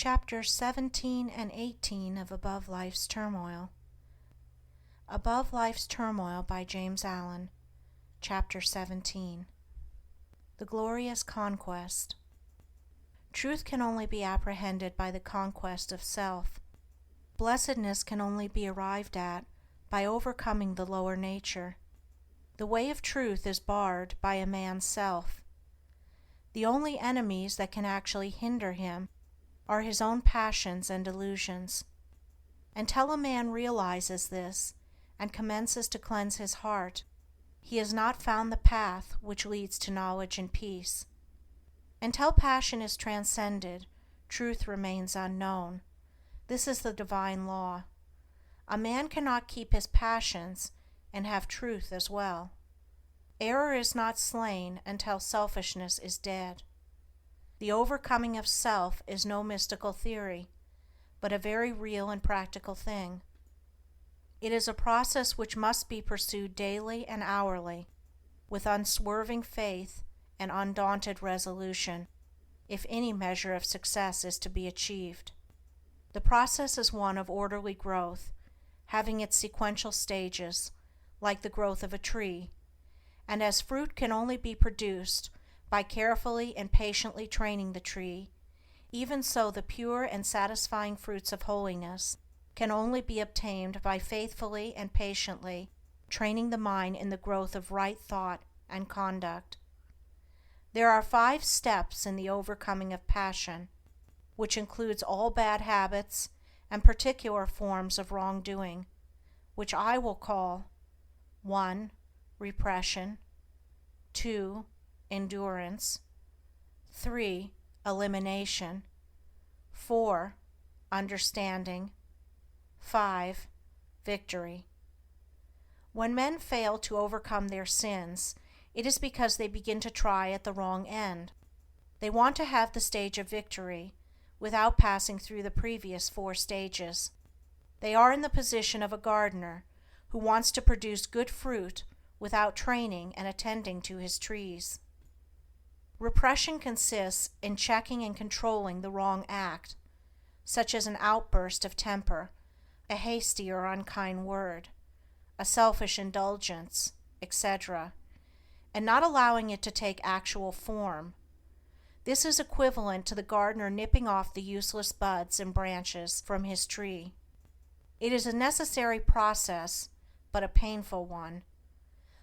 Chapters 17 and 18 of Above Life's Turmoil. Above Life's Turmoil by James Allen. Chapter 17. The Glorious Conquest. Truth can only be apprehended by the conquest of self. Blessedness can only be arrived at by overcoming the lower nature. The way of truth is barred by a man's self. The only enemies that can actually hinder him are his own passions and delusions. Until a man realizes this and commences to cleanse his heart, he has not found the path which leads to knowledge and peace. Until passion is transcended, truth remains unknown. This is the divine law. A man cannot keep his passions and have truth as well. Error is not slain until selfishness is dead. The overcoming of self is no mystical theory, but a very real and practical thing. It is a process which must be pursued daily and hourly, with unswerving faith and undaunted resolution, if any measure of success is to be achieved. The process is one of orderly growth, having its sequential stages, like the growth of a tree, and as fruit can only be produced by carefully and patiently training the tree, even so the pure and satisfying fruits of holiness can only be obtained by faithfully and patiently training the mind in the growth of right thought and conduct. There are 5 steps in the overcoming of passion, which includes all bad habits and particular forms of wrongdoing, which I will call 1. Repression, 2. Endurance, 3. Elimination, 4. Understanding, 5. Victory. When men fail to overcome their sins, it is because they begin to try at the wrong end. They want to have the stage of victory without passing through the previous 4 stages. They are in the position of a gardener who wants to produce good fruit without training and attending to his trees. Repression consists in checking and controlling the wrong act, such as an outburst of temper, a hasty or unkind word, a selfish indulgence, etc., and not allowing it to take actual form. This is equivalent to the gardener nipping off the useless buds and branches from his tree. It is a necessary process, but a painful one.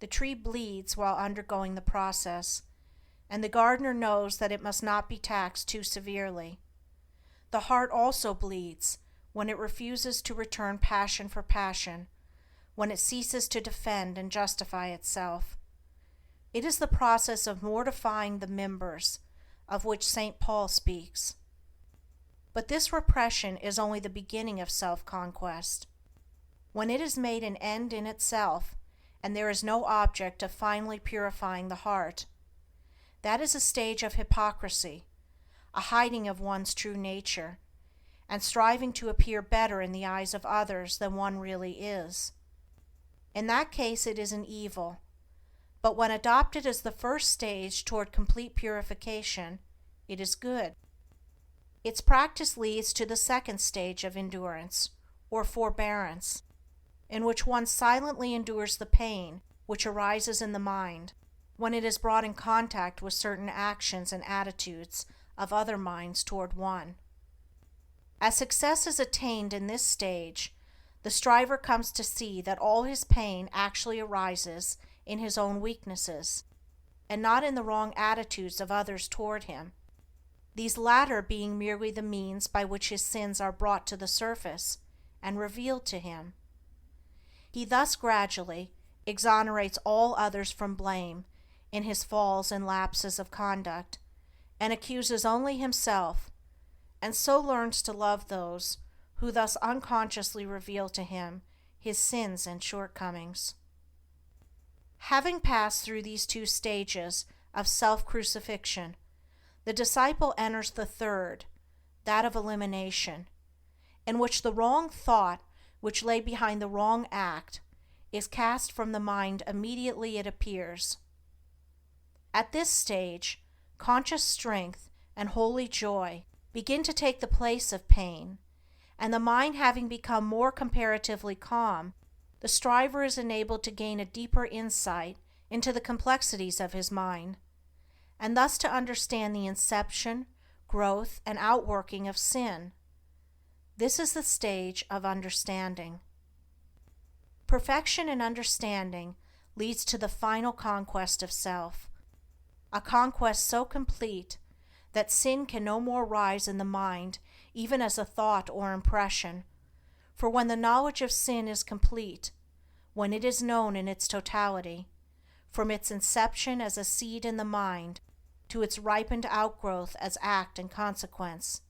The tree bleeds while undergoing the process, and the gardener knows that it must not be taxed too severely. The heart also bleeds when it refuses to return passion for passion, when it ceases to defend and justify itself. It is the process of mortifying the members, of which St. Paul speaks. But this repression is only the beginning of self-conquest. When it is made an end in itself, and there is no object of finally purifying the heart, that is a stage of hypocrisy, a hiding of one's true nature, and striving to appear better in the eyes of others than one really is. In that case it is an evil, but when adopted as the first stage toward complete purification, it is good. Its practice leads to the second stage of endurance, or forbearance, in which one silently endures the pain which arises in the mind when it is brought in contact with certain actions and attitudes of other minds toward one. As success is attained in this stage, the striver comes to see that all his pain actually arises in his own weaknesses, and not in the wrong attitudes of others toward him, these latter being merely the means by which his sins are brought to the surface and revealed to him. He thus gradually exonerates all others from blame in his falls and lapses of conduct, and accuses only himself, and so learns to love those who thus unconsciously reveal to him his sins and shortcomings. Having passed through these 2 stages of self-crucifixion, the disciple enters the third, that of elimination, in which the wrong thought which lay behind the wrong act is cast from the mind immediately it appears. At this stage, conscious strength and holy joy begin to take the place of pain, and the mind having become more comparatively calm, the striver is enabled to gain a deeper insight into the complexities of his mind, and thus to understand the inception, growth, and outworking of sin. This is the stage of understanding. Perfection in understanding leads to the final conquest of self, a conquest so complete that sin can no more rise in the mind even as a thought or impression, for when the knowledge of sin is complete, when it is known in its totality, from its inception as a seed in the mind to its ripened outgrowth as act and consequence,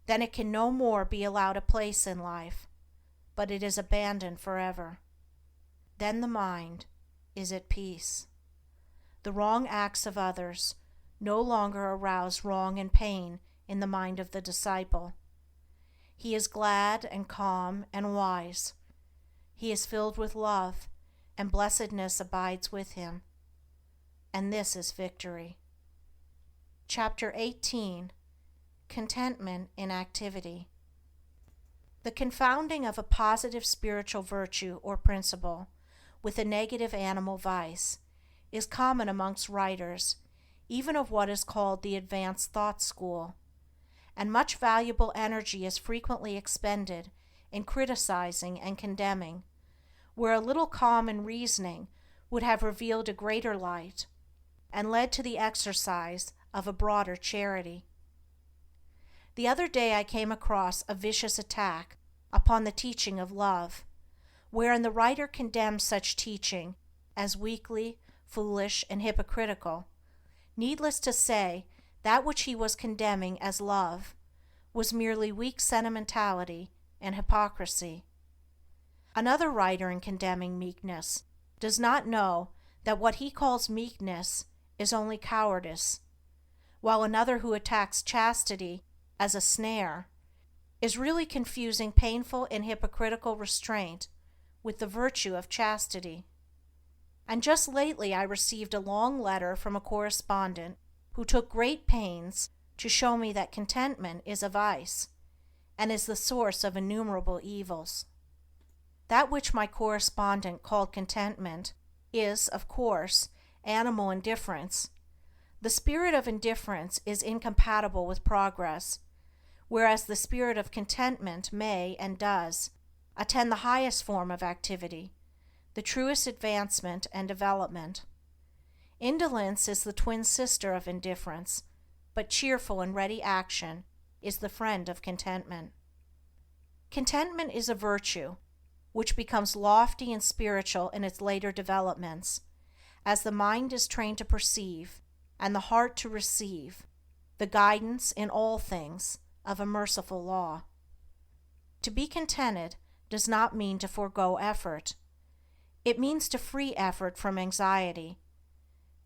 then it can no more be allowed a place in life, but it is abandoned forever. Then the mind is at peace. The wrong acts of others no longer arouse wrong and pain in the mind of the disciple. He is glad and calm and wise. He is filled with love, and blessedness abides with him. And this is victory. Chapter 18. Contentment in Activity. The confounding of a positive spiritual virtue or principle with a negative animal vice is common amongst writers, even of what is called the advanced thought school, and much valuable energy is frequently expended in criticizing and condemning, where a little calm and reasoning would have revealed a greater light, and led to the exercise of a broader charity. The other day I came across a vicious attack upon the teaching of love, wherein the writer condemns such teaching as weakly, foolish, and hypocritical. Needless to say, that which he was condemning as love was merely weak sentimentality and hypocrisy. Another writer, in condemning meekness, does not know that what he calls meekness is only cowardice, while another who attacks chastity as a snare is really confusing painful and hypocritical restraint with the virtue of chastity. And just lately I received a long letter from a correspondent who took great pains to show me that contentment is a vice, and is the source of innumerable evils. That which my correspondent called contentment is, of course, animal indifference. The spirit of indifference is incompatible with progress, whereas the spirit of contentment may, and does, attend the highest form of activity, the truest advancement and development. Indolence is the twin sister of indifference, but cheerful and ready action is the friend of contentment. Contentment is a virtue which becomes lofty and spiritual in its later developments, as the mind is trained to perceive, and the heart to receive, the guidance in all things of a merciful law. To be contented does not mean to forego effort. It means to free effort from anxiety.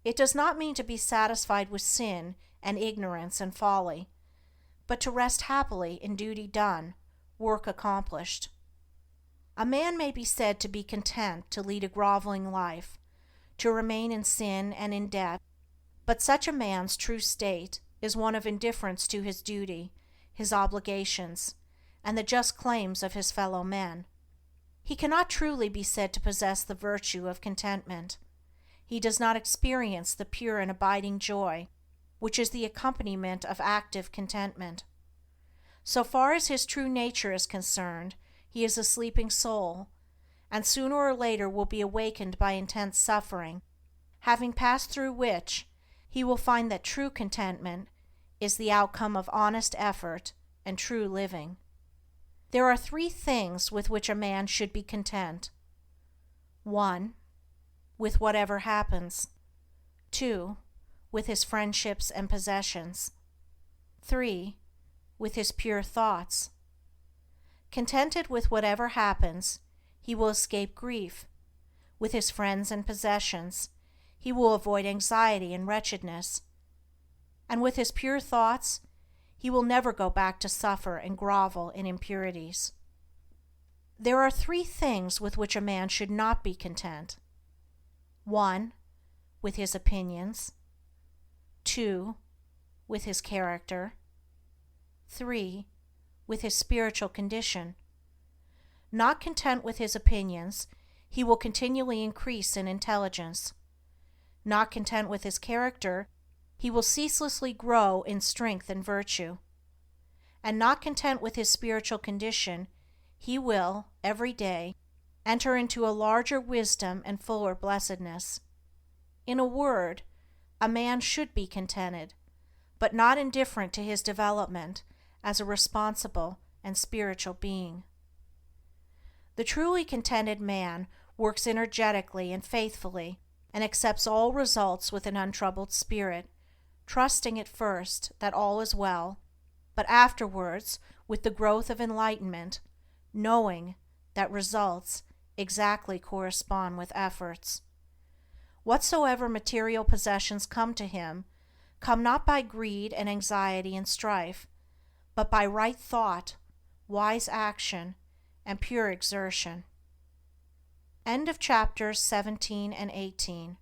It does not mean to be satisfied with sin and ignorance and folly, but to rest happily in duty done, work accomplished. A man may be said to be content to lead a groveling life, to remain in sin and in debt, but such a man's true state is one of indifference to his duty, his obligations, and the just claims of his fellow men. He cannot truly be said to possess the virtue of contentment. He does not experience the pure and abiding joy which is the accompaniment of active contentment. So far as his true nature is concerned, he is a sleeping soul, and sooner or later will be awakened by intense suffering, having passed through which he will find that true contentment is the outcome of honest effort and true living. There are 3 things with which a man should be content. 1. With whatever happens. 2. With his friendships and possessions. 3. With his pure thoughts. Contented with whatever happens, he will escape grief. With his friends and possessions, he will avoid anxiety and wretchedness. And with his pure thoughts, he will never go back to suffer and grovel in impurities. There are 3 things with which a man should not be content. 1. With his opinions. 2. With his character. 3. With his spiritual condition. Not content with his opinions, he will continually increase in intelligence. Not content with his character, he will ceaselessly grow in strength and virtue. And not content with his spiritual condition, he will, every day, enter into a larger wisdom and fuller blessedness. In a word, a man should be contented, but not indifferent to his development as a responsible and spiritual being. The truly contented man works energetically and faithfully, and accepts all results with an untroubled spirit, trusting at first that all is well, but afterwards, with the growth of enlightenment, knowing that results exactly correspond with efforts. Whatsoever material possessions come to him, come not by greed and anxiety and strife, but by right thought, wise action, and pure exertion. End of chapters 17 and 18.